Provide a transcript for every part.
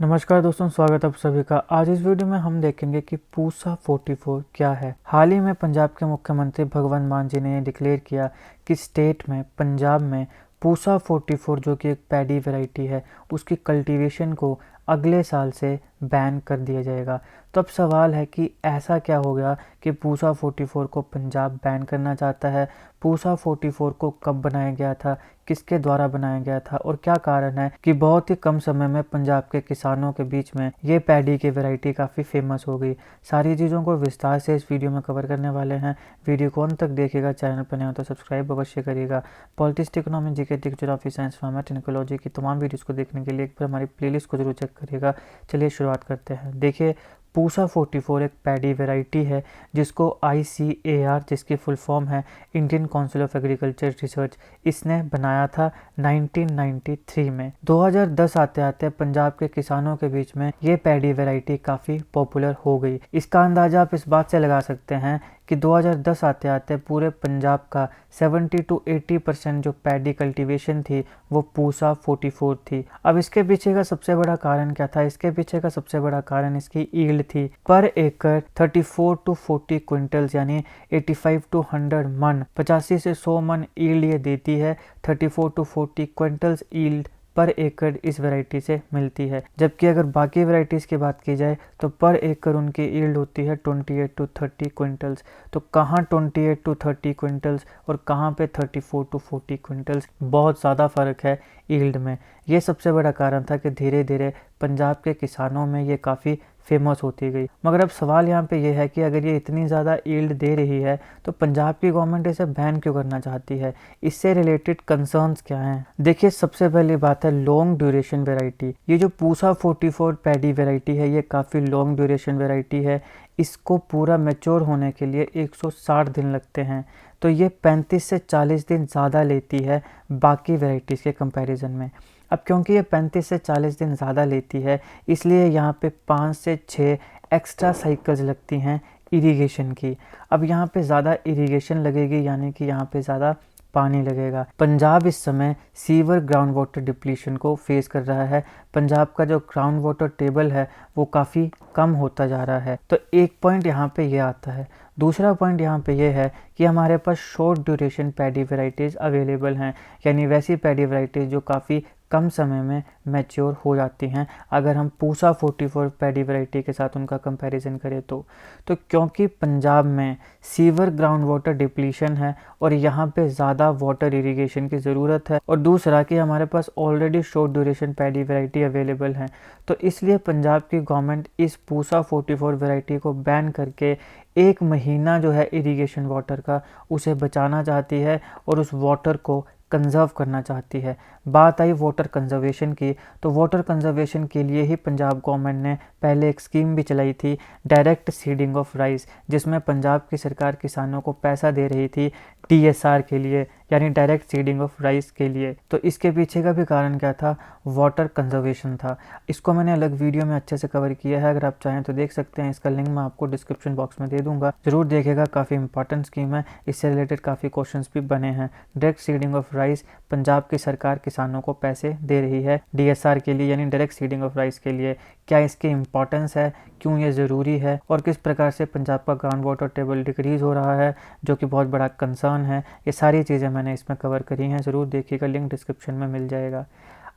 नमस्कार दोस्तों, स्वागत है आप सभी का। आज इस वीडियो में हम देखेंगे कि पूसा 44 क्या है। हाल ही में पंजाब के मुख्यमंत्री भगवंत मान जी ने ये डिक्लेयर किया कि स्टेट में, पंजाब में पूसा 44 जो कि एक पैडी वैरायटी है, उसकी कल्टीवेशन को अगले साल से बैन कर दिया जाएगा। तो अब सवाल है कि ऐसा क्या हो गया कि पूसा 44 को पंजाब बैन करना चाहता है। पूसा 44 को कब बनाया गया था, किसके द्वारा बनाया गया था और क्या कारण है कि बहुत ही कम समय में पंजाब के किसानों के बीच में ये पैडी की वैरायटी काफ़ी फेमस हो गई। सारी चीज़ों को विस्तार से इस वीडियो में कवर करने वाले हैं। वीडियो को अंत तक देखिएगा। चैनल पर नए हो तो सब्सक्राइब अवश्य करिएगा। Politics, economy, GK, geography, science, technology की तमाम वीडियोस को देखने के लिए एक बार हमारी प्लेलिस्ट को जरूर चेक करिएगा। चलिए शुरुआत करते हैं। देखिए, पूसा 44 एक पैडी वैरायटी है जिसको ICAR, जिसकी फुल फॉर्म है Indian council of agriculture research, इसने बनाया था 1993 में। 2010 आते आते पंजाब के किसानों के बीच में ये पैडी वैरायटी काफ़ी पॉपुलर हो गई। इसका अंदाज़ा आप इस बात से लगा सकते हैं कि 2010 आते आते पूरे पंजाब का 70 to 80% जो पैडी कल्टीवेशन थी वो पूसा 44 थी। अब इसके पीछे का सबसे बड़ा कारण क्या था? इसके पीछे का सबसे बड़ा कारण इसकी ईल्ड थी। पर एकड़ 34 to 40 क्विंटल्स यानी 85 to 100 मन, 85 से 100 मन ईल्ड ये देती है। 34 to 40 क्विंटल्स ईल्ड पर एकड़ इस वैरायटी से मिलती है। जबकि अगर बाकी वैरायटीज़ की बात की जाए तो पर एकड़ उनकी ईल्ड होती है 28 to 30 क्विंटल्स। तो कहाँ 28 to 30 क्विंटल्स और कहाँ पे 34 to 40 क्विंटल्स, बहुत ज़्यादा फ़र्क है ईल्ड में। ये सबसे बड़ा कारण था कि धीरे धीरे पंजाब के किसानों में ये काफ़ी फेमस होती गई। मगर अब सवाल यहाँ पे ये है कि अगर ये इतनी ज़्यादा ईल्ड दे रही है तो पंजाब की गवर्नमेंट इसे बैन क्यों करना चाहती है? इससे रिलेटेड कंसर्न्स क्या हैं? देखिए, सबसे पहली बात है लॉन्ग ड्यूरेशन वैरायटी। ये जो पूसा 44 पैडी वैरायटी है ये काफ़ी लॉन्ग ड्यूरेशन वैरायटी है। इसको पूरा मैच्योर होने के लिए 160 दिन लगते हैं। तो ये 35 से 40 दिन ज़्यादा लेती है बाकी वैरायटीज़ के कंपैरिजन में। अब क्योंकि ये 35 से 40 दिन ज़्यादा लेती है, इसलिए यहाँ पे 5 से 6 एक्स्ट्रा साइकिल्स लगती हैं इरिगेशन की। अब यहाँ पे ज़्यादा इरिगेशन लगेगी यानी कि यहाँ पे ज़्यादा पानी लगेगा। पंजाब इस समय सीवर ग्राउंड वाटर डिप्लीशन को फेस कर रहा है। पंजाब का जो ग्राउंड वाटर टेबल है वो काफ़ी कम होता जा रहा है। तो एक पॉइंट यहाँ पे ये आता है। दूसरा पॉइंट यहाँ पे ये है कि हमारे पास short duration paddy varieties available हैं, यानी वैसी पैडी वैरायटीज़ जो काफ़ी कम समय में मैच्योर हो जाती हैं अगर हम पूसा 44 पैडी वैरायटी के साथ उनका कंपैरिजन करें तो क्योंकि पंजाब में सीवर ग्राउंड वाटर डिप्लीशन है और यहाँ पे ज़्यादा वाटर इरिगेशन की ज़रूरत है, और दूसरा कि हमारे पास already short duration paddy variety available हैं। तो इसलिए पंजाब की गवर्नमेंट इस पूसा 44 वैरायटी को बैन करके एक महीना जो है इरिगेशन वाटर का उसे बचाना चाहती है और उस वाटर को कंजर्व करना चाहती है। बात आई वाटर कंजर्वेशन की, तो वाटर कंजर्वेशन के लिए ही पंजाब गवर्नमेंट ने पहले एक स्कीम भी चलाई थी, डायरेक्ट सीडिंग ऑफ राइस, जिसमें पंजाब की सरकार किसानों को पैसा दे रही थी DSR के लिए, यानी डायरेक्ट सीडिंग ऑफ राइस के लिए। तो इसके पीछे का भी कारण क्या था? वाटर कंजर्वेशन था। इसको मैंने अलग वीडियो में अच्छे से कवर किया है, अगर आप चाहें तो देख सकते हैं। इसका लिंक मैं आपको डिस्क्रिप्शन बॉक्स में दे दूंगा, जरूर देखिएगा। काफ़ी इंपॉर्टेंट स्कीम है, इससे रिलेटेड काफ़ी क्वेश्चंस भी बने हैं। Direct seeding of rice, Punjab की सरकार किसानों को पैसे दे रही है DSR के लिए, यानी डायरेक्ट सीडिंग ऑफ राइस के लिए। क्या इसकी इंपॉर्टेंस है, क्यों ये ज़रूरी है और किस प्रकार से पंजाब का ग्राउंड वाटर टेबल डिक्रीज़ हो रहा है, जो कि बहुत बड़ा कंसर्न है, ये सारी चीज़ें मैंने इसमें कवर करी हैं। ज़रूर देखिएगा, लिंक डिस्क्रिप्शन में मिल जाएगा।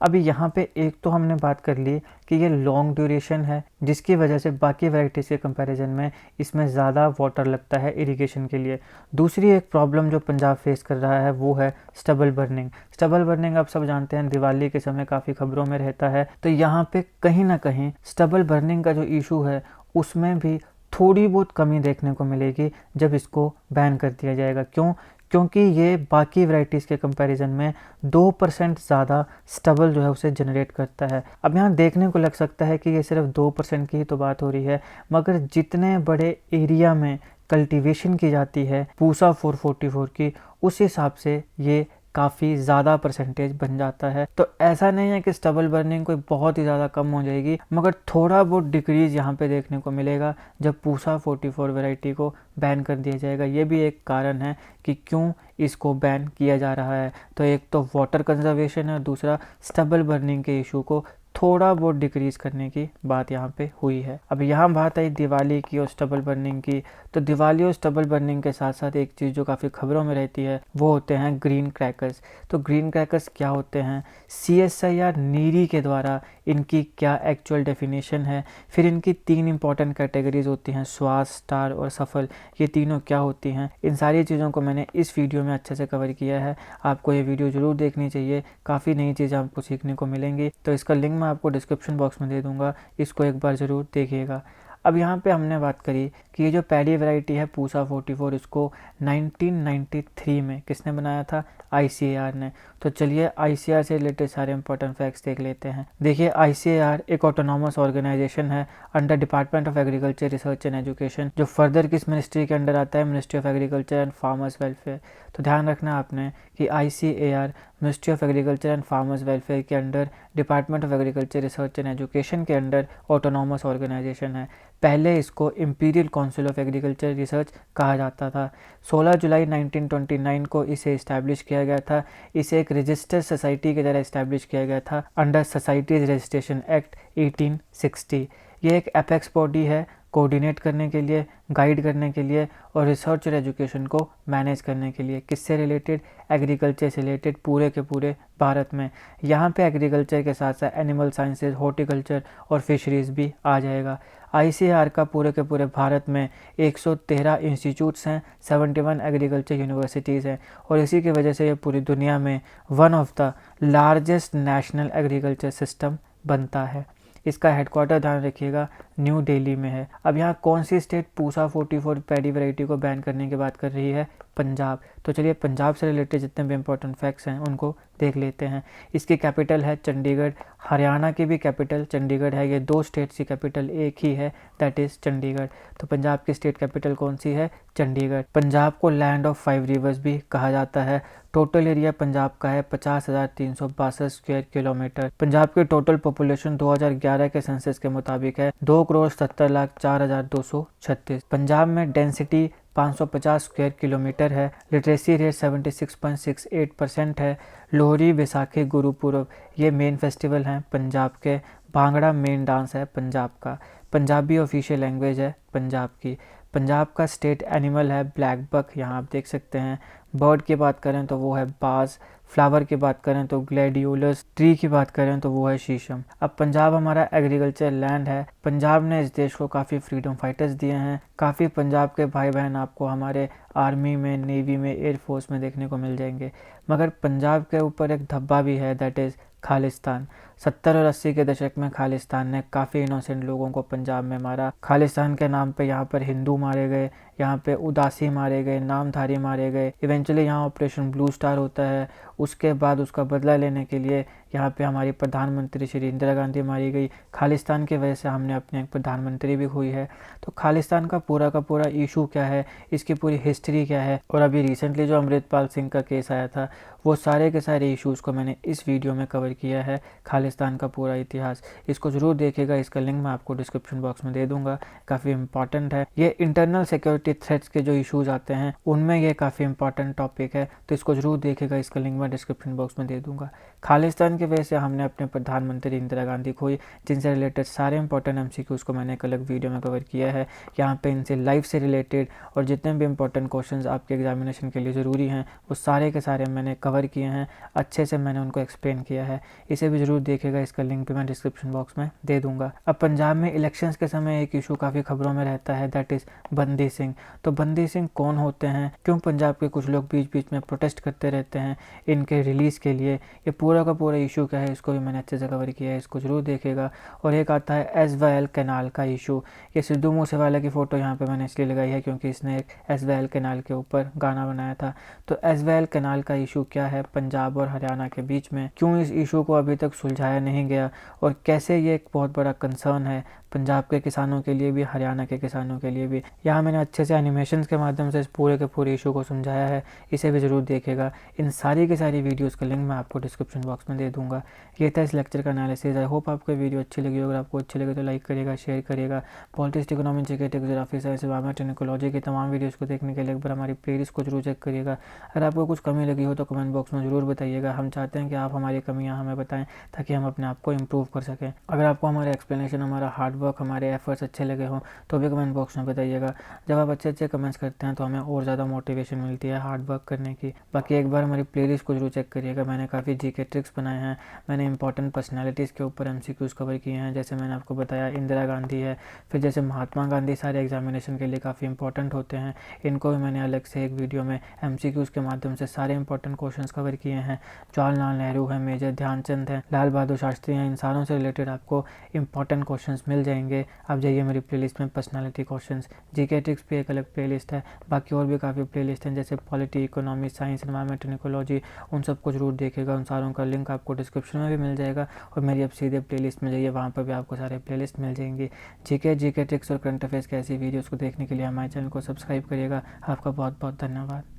अभी यहाँ पे एक तो हमने बात कर ली कि ये लॉन्ग ड्यूरेशन है, जिसकी वजह से बाकी वैरायटीज़ के कंपैरिजन में इसमें ज़्यादा वाटर लगता है इरिगेशन के लिए। दूसरी एक प्रॉब्लम जो पंजाब फेस कर रहा है वो है स्टबल बर्निंग। स्टबल बर्निंग आप सब जानते हैं, दिवाली के समय काफ़ी खबरों में रहता है। तो यहाँ पे कहीं ना कहीं स्टबल बर्निंग का जो इशू है उसमें भी थोड़ी बहुत कमी देखने को मिलेगी जब इसको बैन कर दिया जाएगा। क्यों? क्योंकि ये बाकी वैरायटीज़ के कंपैरिजन में 2% ज़्यादा स्टबल जो है उसे जनरेट करता है। अब यहाँ देखने को लग सकता है कि ये सिर्फ 2% की ही तो बात हो रही है, मगर जितने बड़े एरिया में कल्टीवेशन की जाती है पूसा 444 की, उस हिसाब से ये काफ़ी ज़्यादा परसेंटेज बन जाता है। तो ऐसा नहीं है कि स्टबल बर्निंग कोई बहुत ही ज़्यादा कम हो जाएगी, मगर थोड़ा बहुत डिक्रीज़ यहाँ पे देखने को मिलेगा जब पूसा 44 वैरायटी को बैन कर दिया जाएगा। ये भी एक कारण है कि क्यों इसको बैन किया जा रहा है। तो एक तो वाटर कंजर्वेशन है और दूसरा स्टबल बर्निंग के इशू को थोड़ा बहुत डिक्रीज़ करने की बात यहाँ पे हुई है। अब यहाँ बात आई दिवाली की और स्टबल बर्निंग की, तो दिवाली और स्टबल बर्निंग के साथ साथ एक चीज़ जो काफ़ी खबरों में रहती है वो होते हैं ग्रीन क्रैकर्स। तो ग्रीन क्रैकर्स क्या होते हैं, CSIR नीरी के द्वारा इनकी क्या एक्चुअल डेफिनेशन है, फिर इनकी 3 इंपॉर्टेंट कैटेगरीज होती हैं, स्वास, स्टार और सफल, ये तीनों क्या होती हैं, इन सारी चीज़ों को मैंने इस वीडियो में अच्छे से कवर किया है। आपको ये वीडियो ज़रूर देखनी चाहिए, काफ़ी नई चीज़ें आपको सीखने को मिलेंगी। तो इसका लिंक मैं आपको डिस्क्रिप्शन बॉक्स में दे दूँगा, इसको एक बार ज़रूर देखिएगा। अब यहाँ पे हमने बात करी कि ये जो पैडी वैरायटी है पूसा 44, इसको 1993 में किसने बनाया था, ICAR ने। तो चलिए ICAR से रिलेटेड सारे इंपॉर्टेंट फैक्ट्स देख लेते हैं। देखिए ICAR एक ऑटोनॉमस ऑर्गेनाइजेशन है under department of agriculture, research and education, जो फर्दर किस मिनिस्ट्री के अंडर आता है, ministry of agriculture and farmers welfare. तो ध्यान रखना आपने कि ICAR ministry of agriculture and farmers welfare के under, department of agriculture, research and education के अंडर ऑटोनॉमस ऑर्गेनाइजेशन है। पहले इसको imperial council of agriculture research कहा जाता था। 16 जुलाई 1929 को इसे इस्टेब्लिश किया गया था। इसे एक रजिस्टर्ड सोसाइटी की तरह इस्टेब्लिश किया गया था अंडर सोसाइटीज रजिस्ट्रेशन एक्ट 1860। ये एक एपेक्स बॉडी है कोऑर्डिनेट करने के लिए, गाइड करने के लिए और रिसर्च और एजुकेशन को मैनेज करने के लिए। किससे रिलेटेड, एग्रीकल्चर से रिलेटेड पूरे के पूरे भारत में। यहाँ पे एग्रीकल्चर के साथ साथ एनिमल साइंसेज, हॉर्टिकल्चर और फिशरीज़ भी आ जाएगा। ICAR का पूरे के पूरे भारत में 113 इंस्टीट्यूट्स हैं, 71 एग्रीकल्चर यूनिवर्सिटीज़ हैं और इसी की वजह से ये पूरी दुनिया में one of the largest national agriculture system बनता है। इसका हेडक्वार्टर ध्यान रखिएगा न्यू दिल्ली में है। अब यहाँ कौन सी स्टेट पूसा 44 पैडी वैरायटी को बैन करने की बात कर रही है, पंजाब। तो चलिए पंजाब से रिलेटेड जितने भी इंपॉर्टेंट फैक्ट्स हैं उनको देख लेते हैं। इसकी कैपिटल है चंडीगढ़, हरियाणा की भी कैपिटल चंडीगढ़ है। ये 2 स्टेट्स की कैपिटल एक ही है, दैट इज़ चंडीगढ़। तो पंजाब की स्टेट कैपिटल कौन सी है, चंडीगढ़। पंजाब को लैंड ऑफ 5 रिवर्स भी कहा जाता है। टोटल एरिया पंजाब का है 50,362 स्क्वायर किलोमीटर। पंजाब की टोटल पॉपुलेशन 2011 के सेंसस के मुताबिक है 2,70,04,236। पंजाब में डेंसिटी 550 स्क्वायर किलोमीटर है। लिटरेसी रेट 76.68% है। लोहड़ी, बैसाखी, गुरुपुरब ये मेन फेस्टिवल हैं पंजाब के। भांगड़ा मेन डांस है पंजाब का। पंजाबी ऑफिशियल लैंग्वेज है पंजाब की। पंजाब का स्टेट एनिमल है ब्लैक बक, यहाँ आप देख सकते हैं। बर्ड की बात करें तो वो है बाज। फ्लावर की बात करें तो ग्लैडियोलस। ट्री की बात करें तो वो है शीशम। अब पंजाब हमारा एग्रीकल्चर लैंड है। पंजाब ने इस देश को काफ़ी फ्रीडम फाइटर्स दिए हैं। काफ़ी पंजाब के भाई बहन आपको हमारे आर्मी में, नेवी में, एयरफोर्स में देखने को मिल जाएंगे। मगर पंजाब के ऊपर एक धब्बा भी है, दैट इज़ खालिस्तान। 70 और 80 के दशक में खालिस्तान ने काफ़ी इनोसेंट लोगों को पंजाब में मारा। खालिस्तान के नाम पे यहाँ पर हिंदू मारे गए, यहाँ पे उदासी मारे गए, नामधारी मारे गए। इवेंचुअली यहाँ ऑपरेशन ब्लू स्टार होता है। उसके बाद उसका बदला लेने के लिए यहाँ पे हमारी प्रधानमंत्री श्री इंदिरा गांधी मारी गई। खालिस्तान की वजह से हमने अपने एक प्रधानमंत्री भी खोई है। तो खालिस्तान का पूरा इशू क्या है, इसकी पूरी हिस्ट्री क्या है, और अभी रिसेंटली जो अमृतपाल सिंह का केस आया था, वो सारे के सारे इश्यूज़ को मैंने इस वीडियो में कवर किया है। खालिस्तान का पूरा इतिहास, इसको ज़रूर देखिएगा। इसका लिंक मैं आपको डिस्क्रिप्शन बॉक्स में दे दूंगा। काफ़ी इंपॉर्टेंट है ये। इंटरनल सिक्योरिटी थ्रेट्स के जो इश्यूज़ आते हैं उनमें ये काफ़ी इंपॉर्टेंट टॉपिक है, तो इसको ज़रूर देखिएगा। इसका लिंक मैं डिस्क्रिप्शन बॉक्स में दे दूंगा। खालिस्तान की वजह से हमने अपने प्रधानमंत्री इंदिरा गांधी खोई, जिनसे रिलेटेड सारे इंपॉर्टेंट MCQs को मैंने एक अलग वीडियो में कवर किया है। यहाँ पे इनसे लाइफ से रिलेटेड और जितने भी इंपॉर्टेंट क्वेश्चंस आपके एग्जामिनेशन के लिए ज़रूरी हैं वो सारे के सारे मैंने कवर किए हैं। अच्छे से मैंने उनको एक्सप्लेन किया है, इसे भी ज़रूर देखिएगा। इसका लिंक भी मैं डिस्क्रिप्शन बॉक्स में दे दूँगा। अब पंजाब में इलेक्शंस के समय एक इशू काफ़ी खबरों में रहता है, दैट इज़ बंदी सिंह। तो बंदी सिंह कौन होते हैं, क्यों पंजाब के कुछ लोग बीच बीच में प्रोटेस्ट करते रहते हैं इनके रिलीज़ के लिए, ये पूरा का पूरा इशू क्या है, इसको भी मैंने अच्छे से कवर किया है, इसको ज़रूर देखिएगा। और एक आता है SYL कैनाल का इशू। ये सिद्धू मूसेवाला की फ़ोटो यहाँ पे मैंने इसलिए लगाई है क्योंकि इसने एक SYL कैनाल के ऊपर गाना बनाया था। तो SYL कैनाल का इशू क्या है पंजाब और हरियाणा के बीच में, क्यों इस इशू को अभी तक सुलझाया नहीं गया और कैसे ये एक बहुत बड़ा कंसर्न है पंजाब के किसानों के लिए भी, हरियाणा के किसानों के लिए भी। यहाँ मैंने अच्छे से एनिमेशन के माध्यम से इस पूरे के पूरे इशू को समझाया है, इसे भी ज़रूर देखिएगा। इन सारी की सारी वीडियोज़ का लिंक मैं आपको डिस्क्रिप्शन बॉक्स में दे दूँगा। ये था इस लेक्चर का एनालिसिस। आई होप आपको वीडियो अच्छी लगी। अगर आपको अच्छी लगे तो लाइक करिएगा, शेयर करिएगा। Politics, economy, GK, geography, science, environment and ecology की तमाम वीडियोज़ को देखने के लिए एक बार हमारी प्लेलिस्ट को जरूर चेक करिएगा। अगर आपको कुछ कमी लगी हो तो कमेंट बॉक्स में ज़रूर बताइएगा। हम चाहते हैं कि आप हमारी कमियां हमें बताएं ताकि हम अपने आप को इम्प्रूव कर सकें। अगर आपको हमारे एक्सप्लेनेशन, हमारा हार्डवर्क, हमारे एफर्ट्स अच्छे लगे हों तो भी कमेंट बॉक्स में बताइएगा। जब आप अच्छे अच्छे कमेंट्स करते हैं तो हमें और ज़्यादा मोटिवेशन मिलती है हार्डवर्क करने की। बाकी एक बार हमारी प्लेलिस्ट को जरूर चेक करिएगा। मैंने काफ़ी जीके ट्रिक्स बनाए हैं, मैंने इंपॉर्टेंट पर्सनैलिटीज़ के ऊपर MCQs कवर किए हैं। जैसे मैंने आपको बताया इंदिरा गांधी है, फिर जैसे महात्मा गांधी सारे एग्जामिनेशन के लिए काफ़ी इंपॉर्टेंट होते हैं, इनको भी मैंने अलग से एक वीडियो में MCQs के माध्यम से सारे इंपॉर्टेंट क्वेश्चंस कवर किए हैं। जवाहरलाल नेहरू है, मेजर ध्यानचंद है, लाल बहादुर शास्त्री हैं, इन सारों से रिलेटेड आपको इंपॉर्टेंट क्वेश्चंस मिल जाएंगे। आप जाइए मेरी प्लेलिस्ट में पर्सनालिटी क्वेश्चंस, जीके ट्रिक्स भी एक अलग प्लेलिस्ट है। बाकी और भी काफ़ी प्लेलिस्ट हैं जैसे polity, economy, science, environment and ecology, उन सबको जरूर देखिएगा। उन सारों का लिंक आपको डिस्क्रिप्शन में भी मिल जाएगा और मेरी अब सीधे प्लेलिस्ट में जाइए, वहाँ पर भी आपको सारे प्लेलिस्ट मिल जाएंगी। जीके ट्रिक्स और करंट अफेयर्स की ऐसी वीडियोज़ को देखने के लिए हमारे चैनल को सब्सक्राइब करिएगा। आपका बहुत बहुत धन्यवाद।